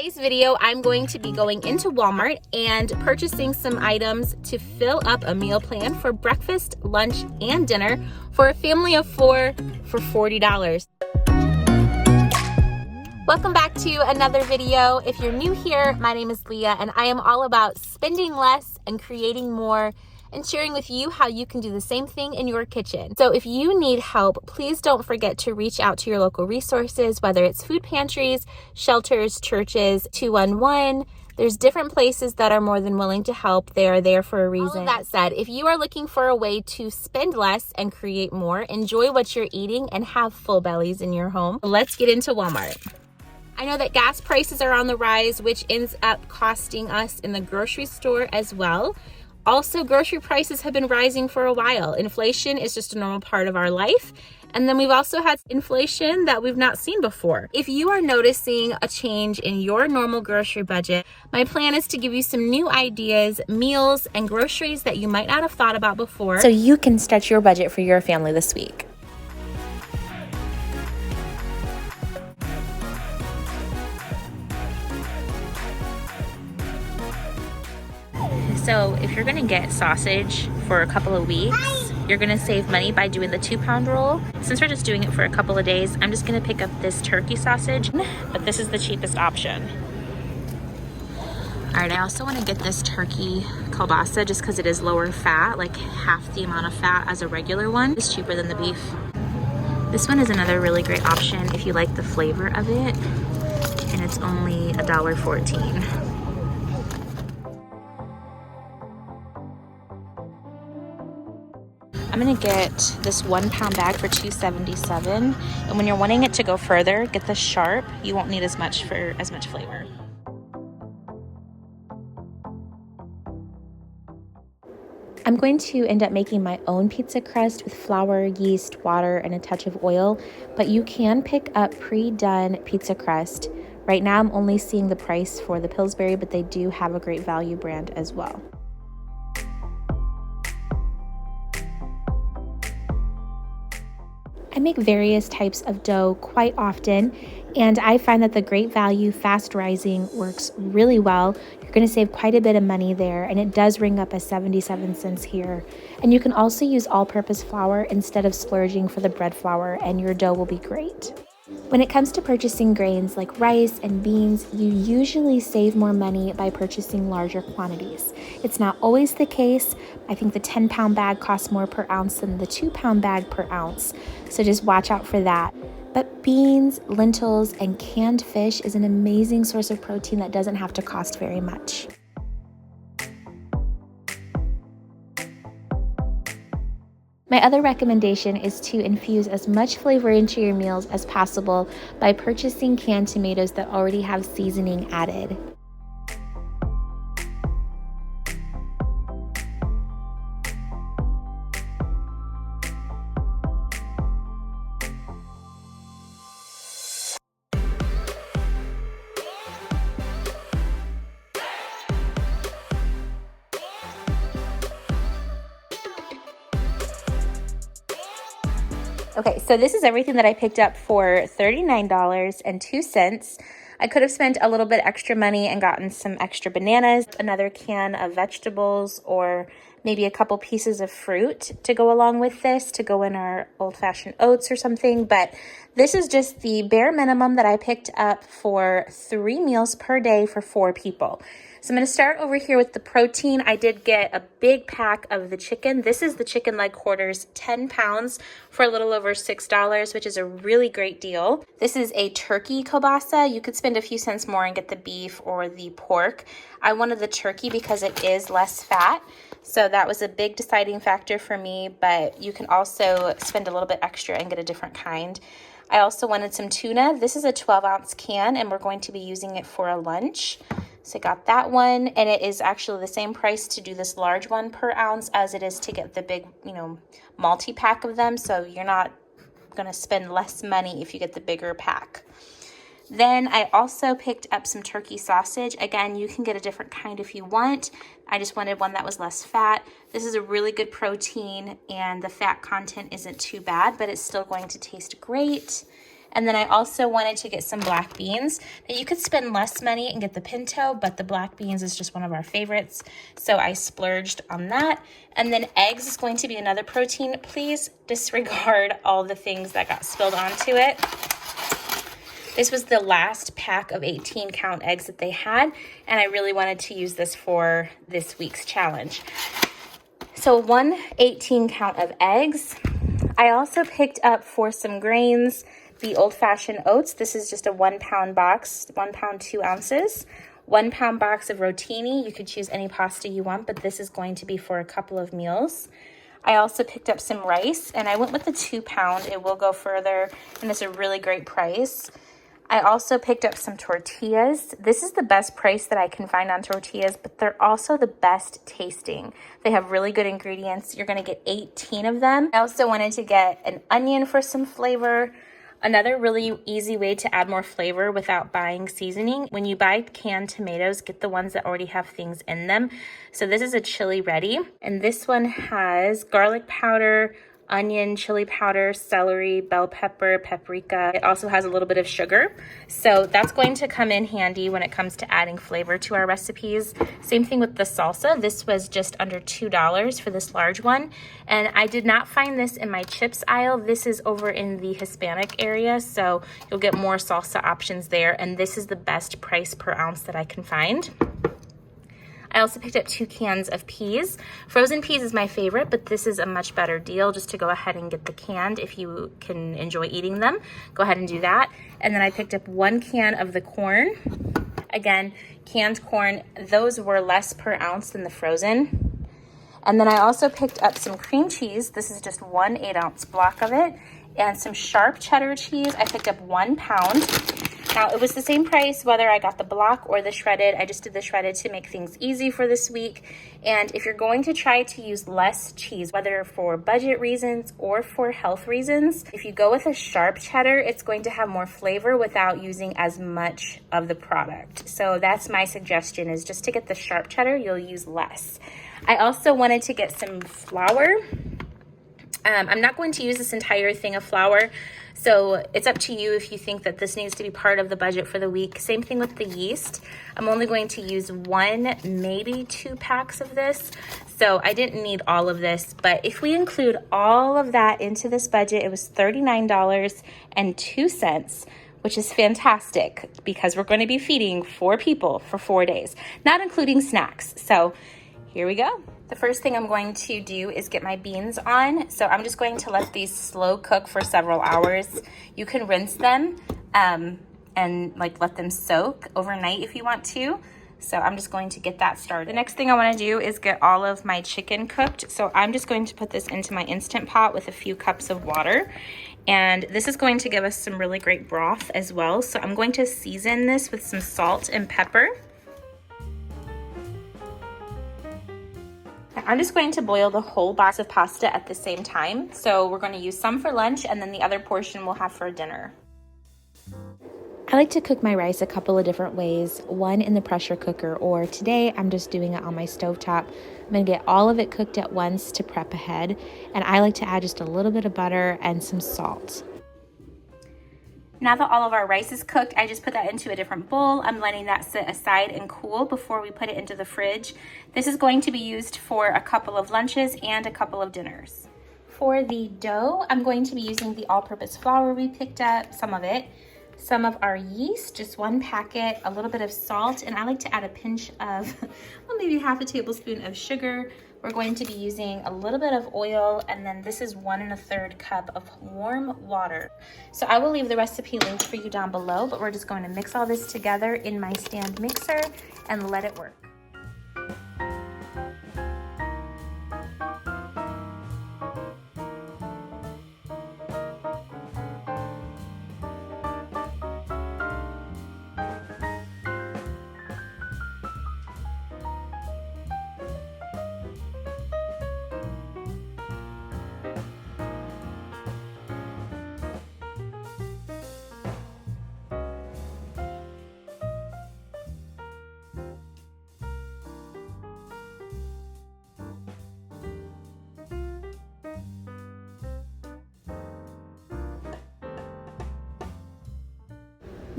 today's video, I'm going to be going into Walmart and purchasing some items to fill up a meal plan for breakfast, lunch, and dinner for a family of 4 for $40. Welcome back to another video. If you're new here, my name is Leah and I am all about spending less and creating more and sharing with you how you can do the same thing in your kitchen. So if you need help, please don't forget to reach out to your local resources, whether it's food pantries, shelters, churches, 211. There's different places that are more than willing to help. They are there for a reason. All of that said, if you are looking for a way to spend less and create more, enjoy what you're eating, and have full bellies in your home, let's get into Walmart. I know that gas prices are on the rise, which ends up costing us in the grocery store as well. Also, grocery prices have been rising for a while. Inflation is just a normal part of our life. And then we've also had inflation that we've not seen before. If you are noticing a change in your normal grocery budget, my plan is to give you some new ideas, meals, and groceries that you might not have thought about before, so you can stretch your budget for your family this week. So if you're gonna get sausage for a couple of weeks, you're gonna save money by doing the 2-pound roll. Since we're just doing it for a couple of days, I'm just gonna pick up this turkey sausage, but this is the cheapest option. All right, I also wanna get this turkey kielbasa just because it is lower fat, like half the amount of fat as a regular one. It's cheaper than the beef. This one is another really great option if you like the flavor of it, and it's only $1.14. I'm gonna get this 1-pound bag for $2.77, and when you're wanting it to go further, get the sharp. You won't need as much flavor. I'm going to end up making my own pizza crust with flour, yeast, water, and a touch of oil, but you can pick up pre-done pizza crust. Right now I'm only seeing the price for the Pillsbury, but they do have a great value brand as well. I make various types of dough quite often, and I find that the Great Value Fast Rising works really well. You're going to save quite a bit of money there, and it does ring up as 77 cents here. And you can also use all-purpose flour instead of splurging for the bread flour, and your dough will be great. When it comes to purchasing grains like rice and beans, you usually save more money by purchasing larger quantities. It's not always the case. I think the 10-pound bag costs more per ounce than the 2-pound bag per ounce, so just watch out for that. But beans, lentils, and canned fish is an amazing source of protein that doesn't have to cost very much. My other recommendation is to infuse as much flavor into your meals as possible by purchasing canned tomatoes that already have seasoning added. Okay, so this is everything that I picked up for $39.02. I could have spent a little bit extra money and gotten some extra bananas, another can of vegetables, or maybe a couple pieces of fruit to go along with this, to go in our old-fashioned oats or something. But this is just the bare minimum that I picked up for 3 meals per day for 4 people. So I'm going to start over here with the protein. I did get a big pack of the chicken. This is the chicken leg quarters, 10 pounds for a little over $6, which is a really great deal. This is a turkey kielbasa. You could spend a few cents more and get the beef or the pork. I wanted the turkey because it is less fat. So that was a big deciding factor for me, but you can also spend a little bit extra and get a different kind. I also wanted some tuna. This is a 12-ounce can, and we're going to be using it for a lunch. So I got that one, and it is actually the same price to do this large one per ounce as it is to get the big, multi-pack of them. So you're not going to spend less money if you get the bigger pack. Then I also picked up some turkey sausage. Again, you can get a different kind if you want. I just wanted one that was less fat. This is a really good protein, and the fat content isn't too bad, but it's still going to taste great. And then I also wanted to get some black beans. Now you could spend less money and get the pinto, but the black beans is just one of our favorites. So I splurged on that. And then eggs is going to be another protein. Please disregard all the things that got spilled onto it. This was the last pack of 18 count eggs that they had, and I really wanted to use this for this week's challenge. So 18 count of eggs. I also picked up for some grains, the old-fashioned oats. This is just a 1 pound box, 1 pound, 2 ounces. 1 pound box of rotini. You could choose any pasta you want, but this is going to be for a couple of meals. I also picked up some rice, and I went with the 2 pound. It will go further, and it's a really great price. I also picked up some tortillas. This is the best price that I can find on tortillas, but they're also the best tasting. They have really good ingredients. You're gonna get 18 of them. I also wanted to get an onion for some flavor. Another really easy way to add more flavor without buying seasoning. When you buy canned tomatoes, get the ones that already have things in them. So this is a chili ready, and this one has garlic powder, onion, chili powder, celery, bell pepper, paprika. It also has a little bit of sugar. So that's going to come in handy when it comes to adding flavor to our recipes. Same thing with the salsa. This was just under $2 for this large one. And I did not find this in my chips aisle. This is over in the Hispanic area. So you'll get more salsa options there. And this is the best price per ounce that I can find. I also picked up 2 cans of peas. Frozen peas is my favorite, but this is a much better deal just to go ahead and get the canned if you can enjoy eating them. Go ahead and do that. And then I picked up 1 can of the corn. Again, canned corn, those were less per ounce than the frozen. And then I also picked up some cream cheese. This is just 1 8-ounce block of it. And some sharp cheddar cheese. I picked up 1 pound. Now, it was the same price whether I got the block or the shredded. I just did the shredded to make things easy for this week. And if you're going to try to use less cheese, whether for budget reasons or for health reasons, if you go with a sharp cheddar, it's going to have more flavor without using as much of the product. So that's my suggestion, is just to get the sharp cheddar, you'll use less. I also wanted to get some flour. I'm not going to use this entire thing of flour, so it's up to you if you think that this needs to be part of the budget for the week. Same thing with the yeast. I'm only going to use 1, maybe 2 packs of this, so I didn't need all of this. But if we include all of that into this budget, it was $39.02, which is fantastic because we're going to be feeding 4 people for 4 days, not including snacks. So here we go. The first thing I'm going to do is get my beans on. So I'm just going to let these slow cook for several hours. You can rinse them and let them soak overnight if you want to. So I'm just going to get that started. The next thing I want to do is get all of my chicken cooked. So I'm just going to put this into my Instant Pot with a few cups of water. And this is going to give us some really great broth as well. So I'm going to season this with some salt and pepper. I'm just going to boil the whole box of pasta at the same time. So we're going to use some for lunch, and then the other portion we'll have for dinner. I like to cook my rice a couple of different ways, one in the pressure cooker, or today I'm just doing it on my stovetop. I'm going to get all of it cooked at once to prep ahead, and I like to add just a little bit of butter and some salt. Now that all of our rice is cooked, I just put that into a different bowl. I'm letting that sit aside and cool before we put it into the fridge. This is going to be used for a couple of lunches and a couple of dinners. For the dough, I'm going to be using the all-purpose flour we picked up, some of it, some of our yeast, just 1 packet, a little bit of salt, and I like to add a pinch of, well, maybe half a tablespoon of sugar. We're going to be using a little bit of oil, and then this is 1 1/3 cup of warm water. So I will leave the recipe linked for you down below, but we're just going to mix all this together in my stand mixer and let it work.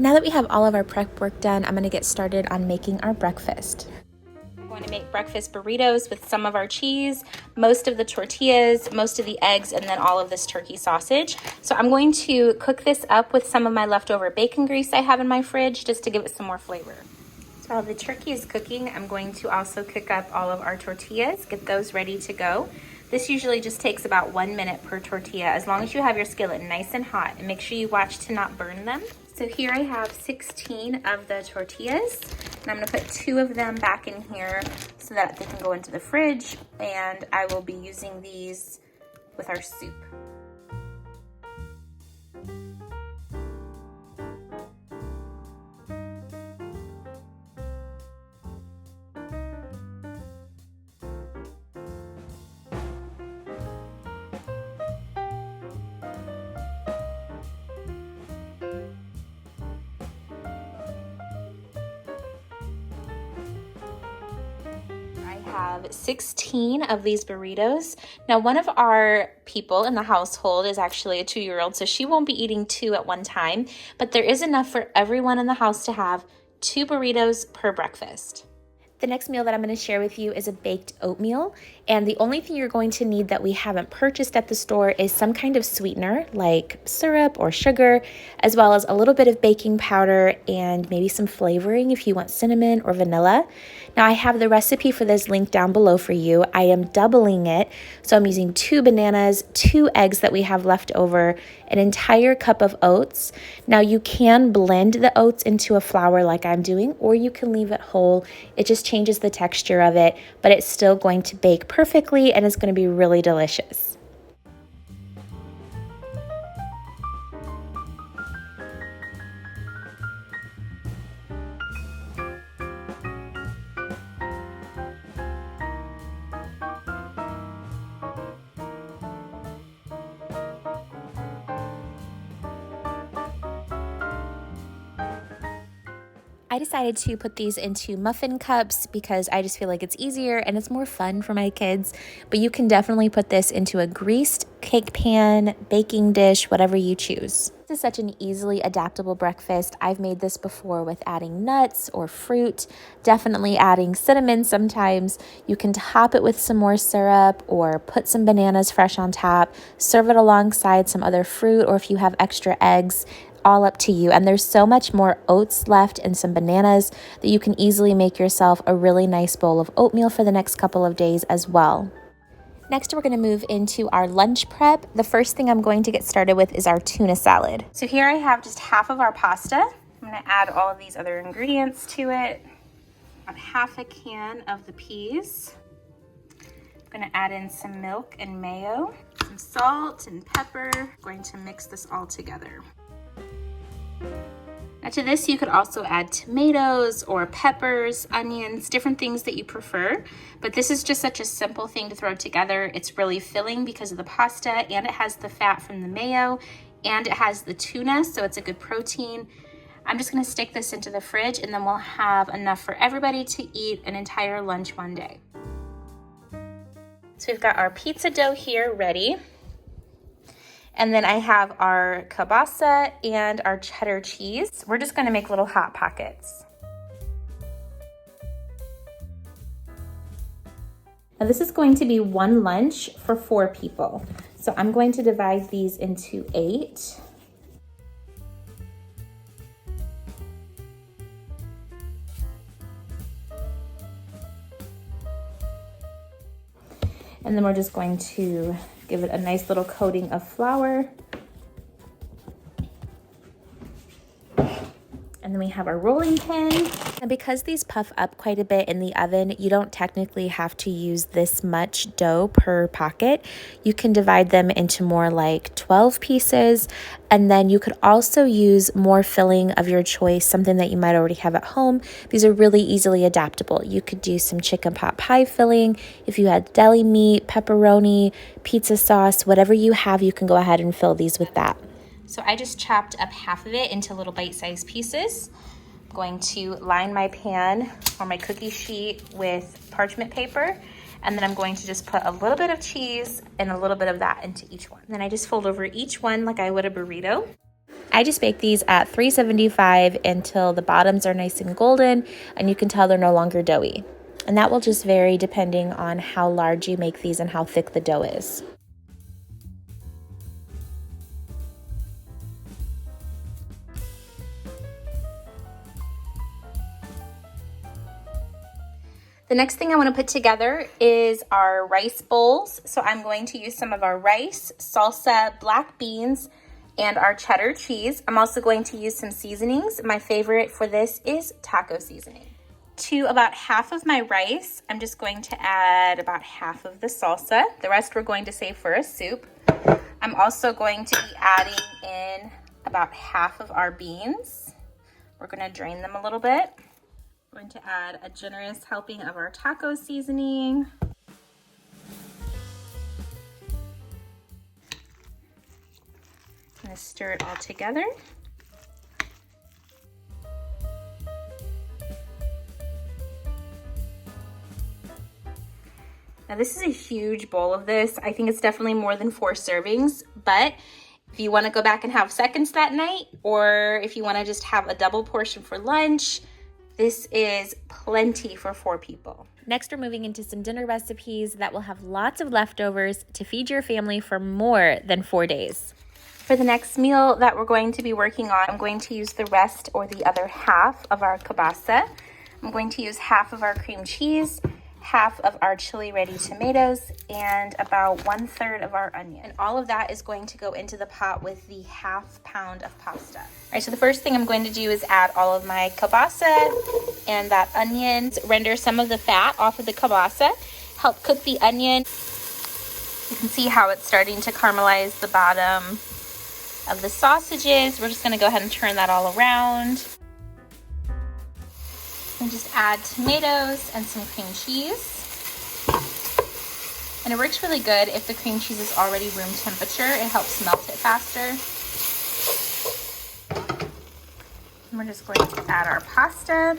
Now that we have all of our prep work done, I'm gonna get started on making our breakfast. I'm going to make breakfast burritos with some of our cheese, most of the tortillas, most of the eggs, and then all of this turkey sausage. So I'm going to cook this up with some of my leftover bacon grease I have in my fridge just to give it some more flavor. So while the turkey is cooking, I'm going to also cook up all of our tortillas, get those ready to go. This usually just takes about 1 minute per tortilla, as long as you have your skillet nice and hot, and make sure you watch to not burn them. So here I have 16 of the tortillas, and I'm gonna put 2 of them back in here so that they can go into the fridge, and I will be using these with our soup. Have 16 of these burritos. Now, one of our people in the household is actually a 2-year-old, so she won't be eating 2 at one time, but there is enough for everyone in the house to have 2 burritos per breakfast. The next meal that I'm going to share with you is a baked oatmeal, and the only thing you're going to need that we haven't purchased at the store is some kind of sweetener like syrup or sugar, as well as a little bit of baking powder and maybe some flavoring if you want cinnamon or vanilla. Now I have the recipe for this linked down below for you. I am doubling it, so I'm using 2 bananas, 2 eggs that we have left over, an entire cup of oats. Now you can blend the oats into a flour like I'm doing, or you can leave it whole. It just changes the texture of it, but it's still going to bake perfectly and it's going to be really delicious. I decided to put these into muffin cups because I just feel like it's easier and it's more fun for my kids. But you can definitely put this into a greased cake pan, baking dish, whatever you choose. This is such an easily adaptable breakfast. I've made this before with adding nuts or fruit, definitely adding cinnamon sometimes. You can top it with some more syrup or put some bananas fresh on top, serve it alongside some other fruit, or if you have extra eggs, all up to you. And there's so much more oats left and some bananas that you can easily make yourself a really nice bowl of oatmeal for the next couple of days as well. Next, we're going to move into our lunch prep. The first thing I'm going to get started with is our tuna salad. So here I have just half of our pasta. I'm going to add all of these other ingredients to it. About half a can of the peas. I'm going to add in some milk and mayo, some salt and pepper. I'm going to mix this all together. Now to this, you could also add tomatoes or peppers, onions, different things that you prefer. But this is just such a simple thing to throw together. It's really filling because of the pasta, and it has the fat from the mayo, and it has the tuna, so it's a good protein. I'm just gonna stick this into the fridge, and then we'll have enough for everybody to eat an entire lunch one day. So we've got our pizza dough here ready. And then I have our kielbasa and our cheddar cheese. We're just gonna make little hot pockets. Now this is going to be one lunch for 4 people. So I'm going to divide these into 8. And then we're just going to give it a nice little coating of flour. And then we have our rolling pin. And because these puff up quite a bit in the oven, you don't technically have to use this much dough per pocket. You can divide them into more like 12 pieces. And then you could also use more filling of your choice, something that you might already have at home. These are really easily adaptable. You could do some chicken pot pie filling. If you had deli meat, pepperoni, pizza sauce, whatever you have, you can go ahead and fill these with that. So I just chopped up half of it into little bite-sized pieces. I'm going to line my pan or my cookie sheet with parchment paper, and then I'm going to just put a little bit of cheese and a little bit of that into each one. Then I just fold over each one like I would a burrito. I just bake these at 375 until the bottoms are nice and golden and you can tell they're no longer doughy. And that will just vary depending on how large you make these and how thick the dough is. The next thing I want to put together is our rice bowls. So I'm going to use some of our rice, salsa, black beans, and our cheddar cheese. I'm also going to use some seasonings. My favorite for this is taco seasoning. To about half of my rice, I'm just going to add about half of the salsa. The rest we're going to save for a soup. I'm also going to be adding in about half of our beans. We're going to drain them a little bit. I'm going to add a generous helping of our taco seasoning. I'm going to stir it all together. Now this is a huge bowl of this. I think it's definitely more than 4 servings, but if you want to go back and have seconds that night, or if you want to just have a double portion for lunch, this is plenty for 4 people. Next, we're moving into some dinner recipes that will have lots of leftovers to feed your family for more than 4 days. For the next meal that we're going to be working on, I'm going to use the rest or the other half of our kielbasa. I'm going to use half of our cream cheese, half of our chili ready tomatoes, and about 1/3 of our onion. And all of that is going to go into the pot with the ½ pound of pasta. All right, so the first thing I'm going to do is add all of my kielbasa and that onion. Render some of the fat off of the kielbasa, help cook the onion. You can see how it's starting to caramelize the bottom of the sausages. We're just gonna go ahead and turn that all around. And just add tomatoes and some cream cheese. And it works really good if the cream cheese is already room temperature. It helps melt it faster. And we're just going to add our pasta.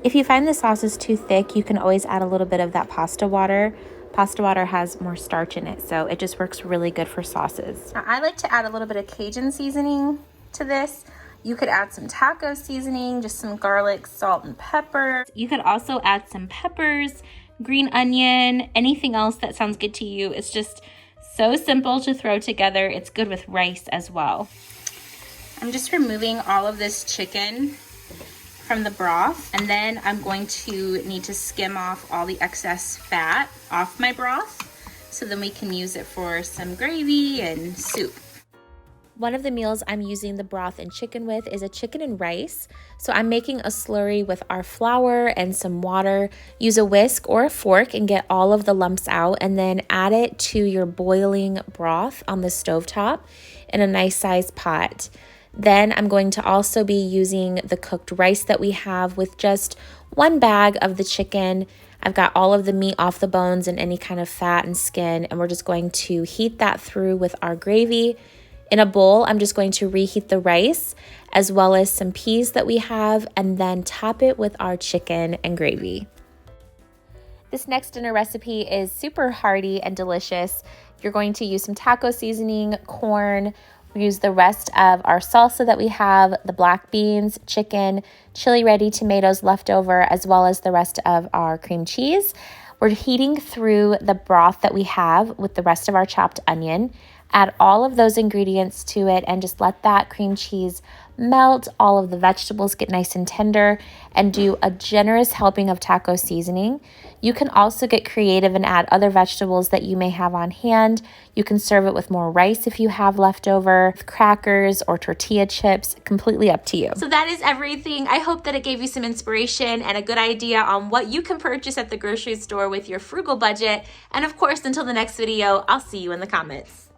If you find the sauce is too thick, you can always add a little bit of that pasta water. Pasta water has more starch in it, so it just works really good for sauces. Now, I like to add a little bit of Cajun seasoning to this. You could add some taco seasoning, just some garlic, salt, and pepper. You could also add some peppers, green onion, anything else that sounds good to you. It's just so simple to throw together. It's good with rice as well. I'm just removing all of this chicken from the broth, and then I'm going to need to skim off all the excess fat off my broth so then we can use it for some gravy and soup. One of the meals I'm using the broth and chicken with is a chicken and rice. So I'm making a slurry with our flour and some water. Use a whisk or a fork and get all of the lumps out, and then add it to your boiling broth on the stovetop in a nice sized pot. Then I'm going to also be using the cooked rice that we have with just 1 bag of the chicken. I've got all of the meat off the bones and any kind of fat and skin, and we're just going to heat that through with our gravy. In a bowl, I'm just going to reheat the rice as well as some peas that we have, and then top it with our chicken and gravy. This next dinner recipe is super hearty and delicious. You're going to use some taco seasoning, corn. We use the rest of our salsa that we have, the black beans, chicken, chili ready tomatoes left over, as well as the rest of our cream cheese. We're heating through the broth that we have with the rest of our chopped onion. Add all of those ingredients to it and just let that cream cheese melt, all of the vegetables get nice and tender, and do a generous helping of taco seasoning. You can also get creative and add other vegetables that you may have on hand. You can serve it with more rice if you have leftover, crackers or tortilla chips, completely up to you. So that is everything. I hope that it gave you some inspiration and a good idea on what you can purchase at the grocery store with your frugal budget. And of course, until the next video, I'll see you in the comments.